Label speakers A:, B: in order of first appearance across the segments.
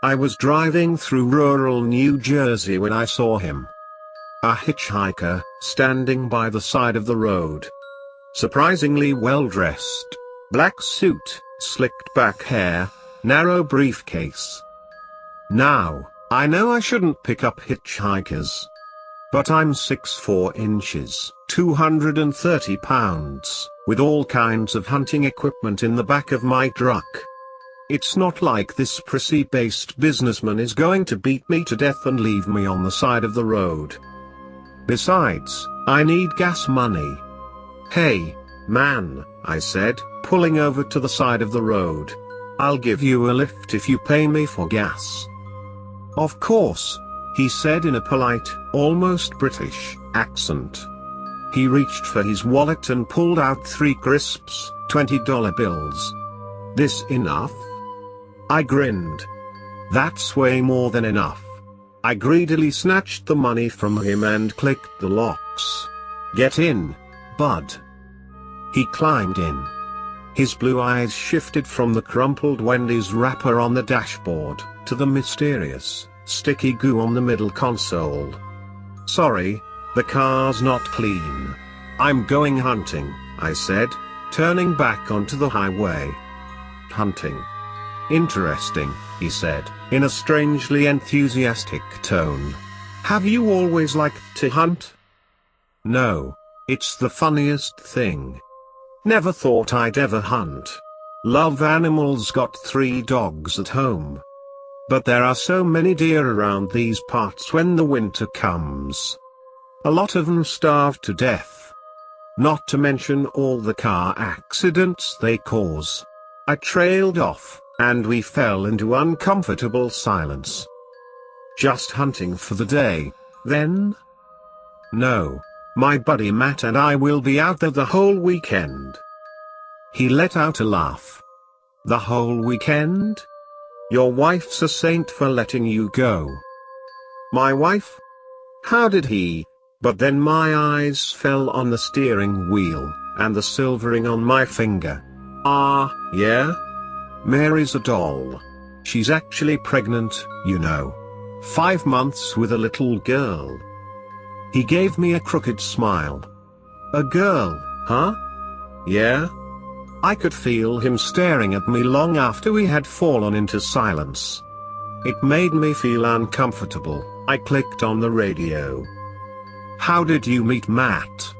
A: I was driving through rural New Jersey when I saw him. A hitchhiker, standing by the side of the road. Surprisingly well dressed. Black suit, slicked back hair, narrow briefcase. Now, I know I shouldn't pick up hitchhikers. But I'm 6'4" 230 pounds, with all kinds of hunting equipment in the back of my truck. It's not like this prissy-based businessman is going to beat me to death and leave me on the side of the road. Besides, I need gas money. "Hey, man," I said, pulling over to the side of the road. "I'll give you a lift if you pay me for gas." "Of course," he said in a polite, almost British, accent. He reached for his wallet and pulled out 3 crisp $20 bills. "This enough?" I grinned. "That's way more than enough." I greedily snatched the money from him and clicked the locks. "Get in, bud." He climbed in. His blue eyes shifted from the crumpled Wendy's wrapper on the dashboard, to the mysterious, sticky goo on the middle console. "Sorry, the car's not clean. I'm going hunting," I said, turning back onto the highway. "Hunting? Interesting," he said, in a strangely enthusiastic tone. "Have you always liked to hunt?" "No. It's the funniest thing. Never thought I'd ever hunt. Love animals, got 3 dogs at home. But there are so many deer around these parts when the winter comes. A lot of them starve to death. Not to mention all the car accidents they cause." I trailed off, and we fell into uncomfortable silence. "Just hunting for the day, then?" "No. My buddy Matt and I will be out there the whole weekend." He let out a laugh. "The whole weekend? Your wife's a saint for letting you go." "My wife? How did he?" But then my eyes fell on the steering wheel, and the silvering on my finger. "Ah, yeah? Mary's a doll. She's actually pregnant, you know. 5 months with a little girl." He gave me a crooked smile. "A girl, huh?" "Yeah." I could feel him staring at me long after we had fallen into silence. It made me feel uncomfortable. I clicked on the radio. "How did you meet Matt?"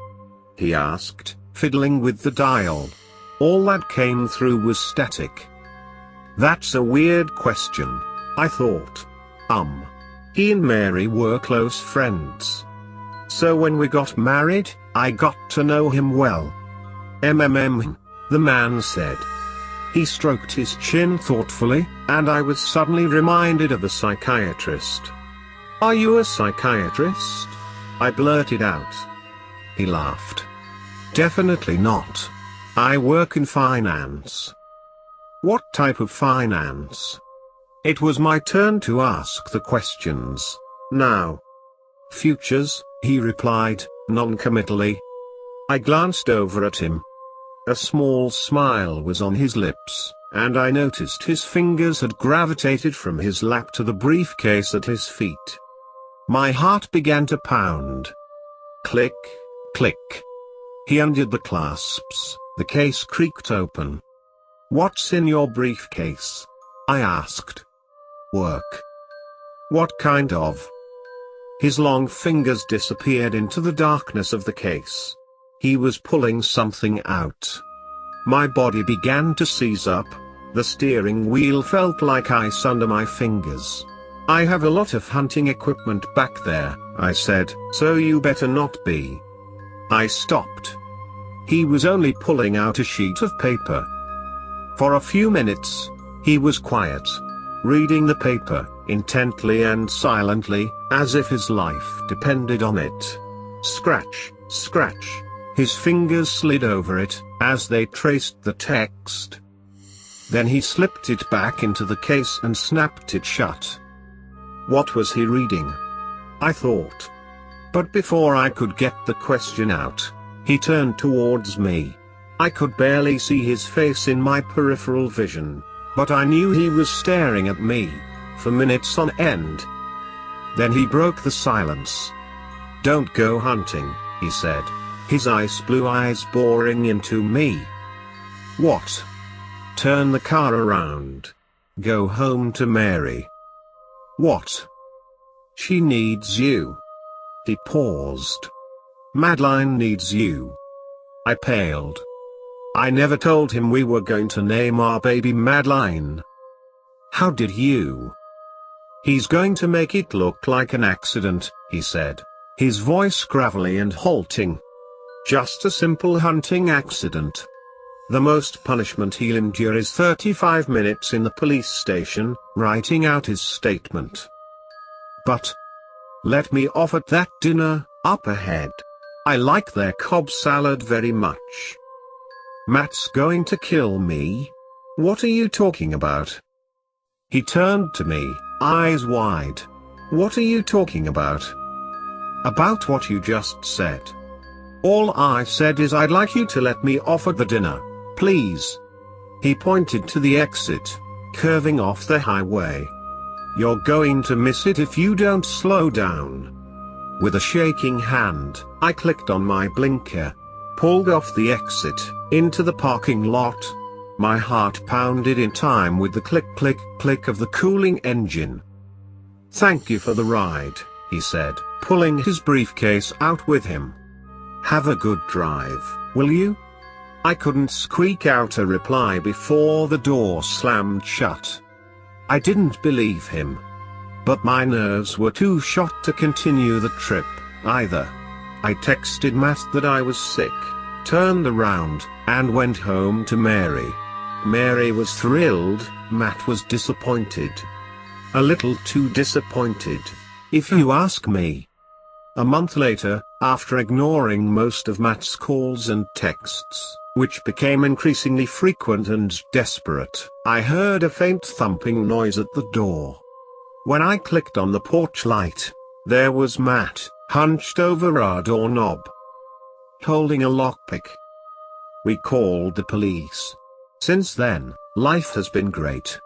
A: he asked, fiddling with the dial. All that came through was static. "That's a weird question," I thought. He and Mary were close friends. So when we got married, I got to know him well. The man said. He stroked his chin thoughtfully, and I was suddenly reminded of a psychiatrist. "Are you a psychiatrist?" I blurted out. He laughed. "Definitely not. I work in finance." "What type of finance?" It was my turn to ask the questions. Now. "Futures," he replied, non-committally. I glanced over at him. A small smile was on his lips, and I noticed his fingers had gravitated from his lap to the briefcase at his feet. My heart began to pound. Click, click. He undid the clasps, the case creaked open. "What's in your briefcase?" I asked. "Work." "What kind of?" His long fingers disappeared into the darkness of the case. He was pulling something out. My body began to seize up. The steering wheel felt like ice under my fingers. "I have a lot of hunting equipment back there," I said, "so you better not be." I stopped. He was only pulling out a sheet of paper. For a few minutes, he was quiet, reading the paper, intently and silently, as if his life depended on it. Scratch, scratch. His fingers slid over it, as they traced the text. Then he slipped it back into the case and snapped it shut. What was he reading? I thought. But before I could get the question out, he turned towards me. I could barely see his face in my peripheral vision, but I knew he was staring at me, for minutes on end. Then he broke the silence. "Don't go hunting," he said, his ice blue eyes boring into me. "What?" "Turn the car around. Go home to Mary." "What?" "She needs you." He paused. "Madeline needs you." I paled. I never told him we were going to name our baby Madeline. "How did you?" "He's going to make it look like an accident," he said, his voice gravelly and halting. "Just a simple hunting accident. The most punishment he'll endure is 35 minutes in the police station, writing out his statement." "But let me off at that dinner up ahead. I like their Cobb salad very much." "Matt's going to kill me? What are you talking about?" He turned to me, eyes wide. "What are you talking about?" "About what you just said. All I said is I'd like you to let me off at the dinner, please." He pointed to the exit, curving off the highway. "You're going to miss it if you don't slow down." With a shaking hand, I clicked on my blinker, pulled off the exit, into the parking lot. My heart pounded in time with the click click click of the cooling engine. "Thank you for the ride," he said, pulling his briefcase out with him. "Have a good drive, will you?" I couldn't squeak out a reply before the door slammed shut. I didn't believe him. But my nerves were too shot to continue the trip, either. I texted Matt that I was sick, turned around, and went home to Mary. Mary was thrilled, Matt was disappointed. A little too disappointed, if you ask me. A month later, after ignoring most of Matt's calls and texts, which became increasingly frequent and desperate, I heard a faint thumping noise at the door. When I clicked on the porch light, there was Matt, hunched over our doorknob, holding a lockpick. We called the police. Since then, life has been great.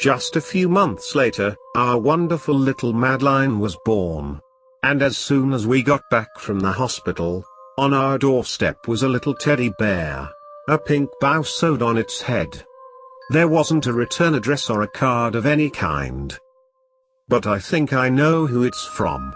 A: Just a few months later, our wonderful little Madeline was born. And as soon as we got back from the hospital, on our doorstep was a little teddy bear, a pink bow sewed on its head. There wasn't a return address or a card of any kind. But I think I know who it's from.